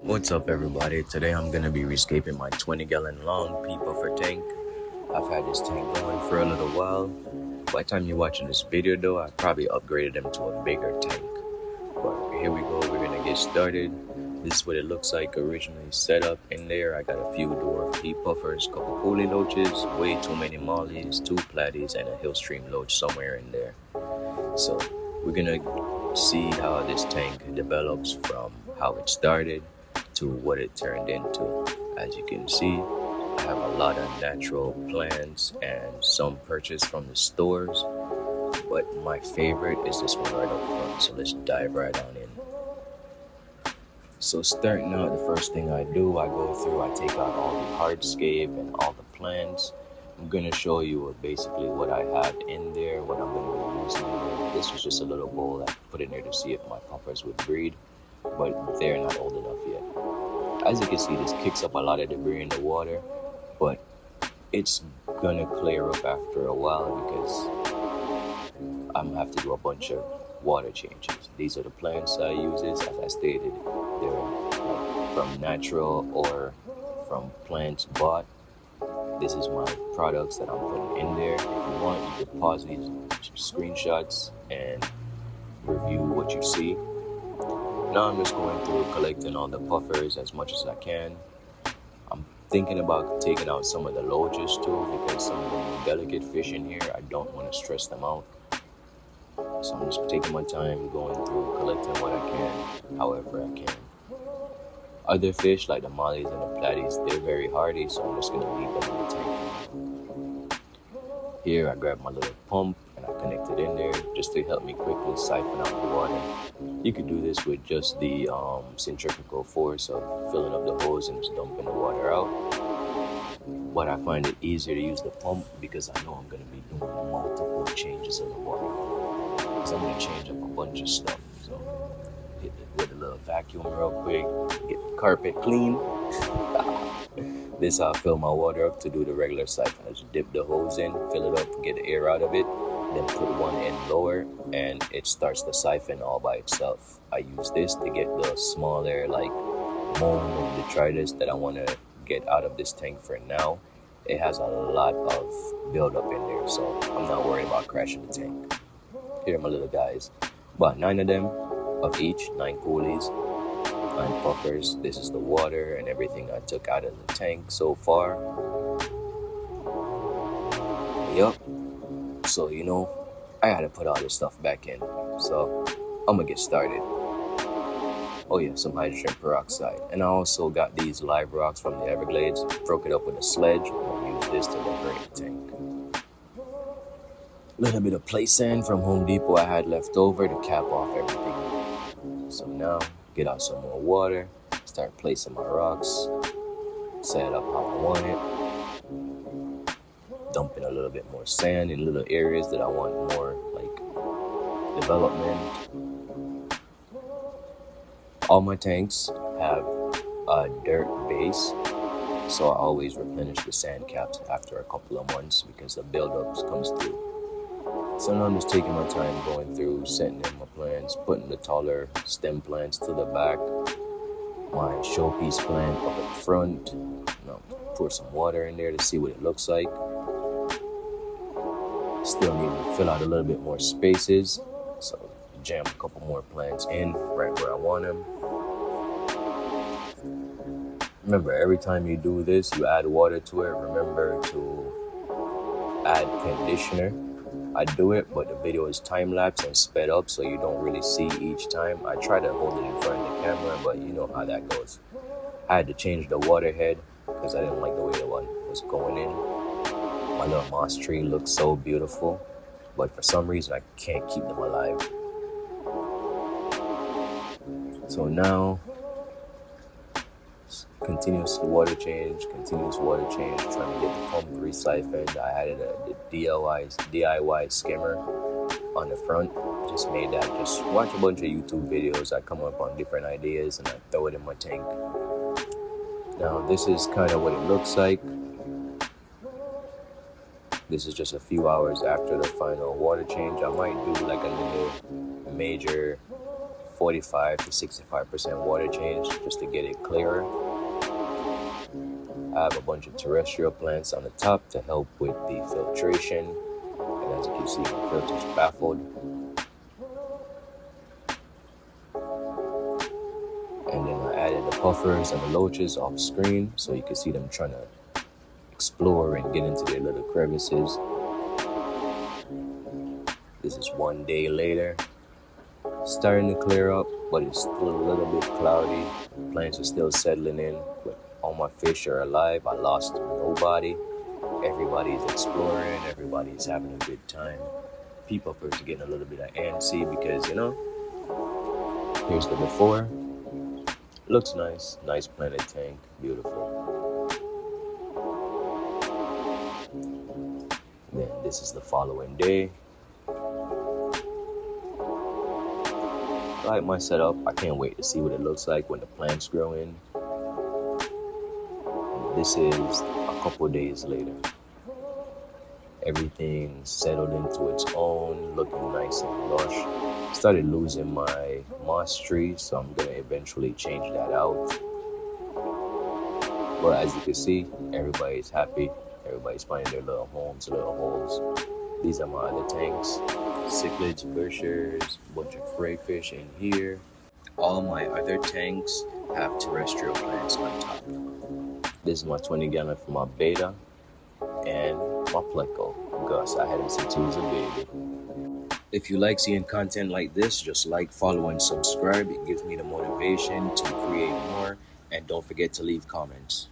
What's up, everybody? Today I'm gonna be rescaping my 20-gallon long pea puffer tank. I've had this tank going for a little while. By the time you're watching this video though, I probably upgraded them to a bigger tank. But here we go, we're gonna get started. This is what it looks like originally set up in there. I got a few dwarf pea puffers, couple pulley loaches, way too many mollies, 2 platys, and a hillstream loach somewhere in there. So we're gonna see how this tank develops from how it started to what it turned into. As you can see, I have a lot of natural plants and some purchased from the stores, but my favorite is this one right up front. So let's dive right on in. So starting out, the first thing I do, I go through, I take out all the hardscape and all the plants. I'm going to show you basically what I have in there, what I'm going to be using in there. This was just a little bowl I put in there to see if my puffers would breed, but they're not old enough yet. As you can see, this kicks up a lot of debris in the water, but it's going to clear up after a while because I'm going to have to do a bunch of water changes. These are the plants I use. As I stated, they're from natural or from plants bought. This is my products that I'm putting in there. If you want, you can pause these screenshots and review what you see. Now I'm just going through collecting all the puffers as much as I can. I'm thinking about taking out some of the loaches too, because some of the delicate fish in here, I don't want to stress them out. So I'm just taking my time going through collecting what I can, however I can. Other fish like the mollies and the platys, they're very hardy, so I'm just going to leave them in the tank. Here I grab my little pump and I connect it in there just to help me quickly siphon out the water. You could do this with just the centrifugal force of filling up the hose and just dumping the water out. But I find it easier to use the pump because I know I'm going to be doing multiple changes of the water. Because I'm going to change up a bunch of stuff. So hit it with a little vacuum real quick, get the carpet clean. This is how I fill my water up to do the regular siphon. I just dip the hose in, fill it up, get the air out of it, then put one in lower, and it starts the siphon all by itself. I use this to get the smaller like mold and detritus that I want to get out of this tank for now. It has a lot of buildup in there, so I'm not worried about crashing the tank. Here are my little guys. About 9 of them of each, 9 pulleys, 9 puffers. This is the water and everything I took out of the tank so far. Yup. So, I gotta put all this stuff back in. So, I'm gonna get started. Oh yeah, some hydrogen peroxide. And I also got these live rocks from the Everglades. Broke it up with a sledge. I'm gonna use this to decorate the tank. A little bit of play sand from Home Depot I had left over to cap off everything. So now, get out some more water, start placing my rocks, set it up how I want it, dump in a little bit more sand in little areas that I want more like development. All my tanks have a dirt base, so I always replenish the sand caps after a couple of months because the buildup comes through. So now I'm just taking my time going through, setting in my plants, putting the taller stem plants to the back, my showpiece plant up at the front. Now pour some water in there to see what it looks like. Still need to fill out a little bit more spaces, so jam a couple more plants in right where I want them. Remember, every time you do this, you add water to it. Remember to add conditioner. I do it, but the video is time-lapse and sped up, so you don't really see each time. I try to hold it in front of the camera, but you know how that goes. I had to change the water head because I didn't like the way the one was going in. My little moss tree looks so beautiful, but for some reason I can't keep them alive. So now, continuous water change, trying to get the pump re-siphoned. I added a DIY skimmer on the front. Just made that. Just watch a bunch of YouTube videos. I come up on different ideas and I throw it in my tank. Now this is kind of what it looks like. This is just a few hours after the final water change. I might do like a little major 45 to 65% water change just to get it clearer. I have a bunch of terrestrial plants on the top to help with the filtration. And as you can see, my filter's baffled. And then I added the puffers and the loaches off screen so you can see them trying to explore and get into their little crevices. This is one day later. Starting to clear up, but it's still a little bit cloudy. Plants are still settling in, but all my fish are alive. I lost nobody. Everybody's exploring, everybody's having a good time. People are getting a little bit of antsy because, you know, here's the before. Looks nice. Nice planted tank. Beautiful. Then this is the following day. I like my setup. I can't wait to see what it looks like when the plants grow in. And this is a couple days later. Everything settled into its own, looking nice and lush. Started losing my moss tree, so I'm gonna eventually change that out. But as you can see, everybody's happy. Everybody's finding their little homes, little holes. These are my other tanks. Cichlids, bushers, a bunch of crayfish in here. All my other tanks have terrestrial plants on top. This is my 20 gallon for my beta and my pleco. Gus, I had him since he was a baby. If you like seeing content like this, just like, follow, and subscribe. It gives me the motivation to create more. And don't forget to leave comments.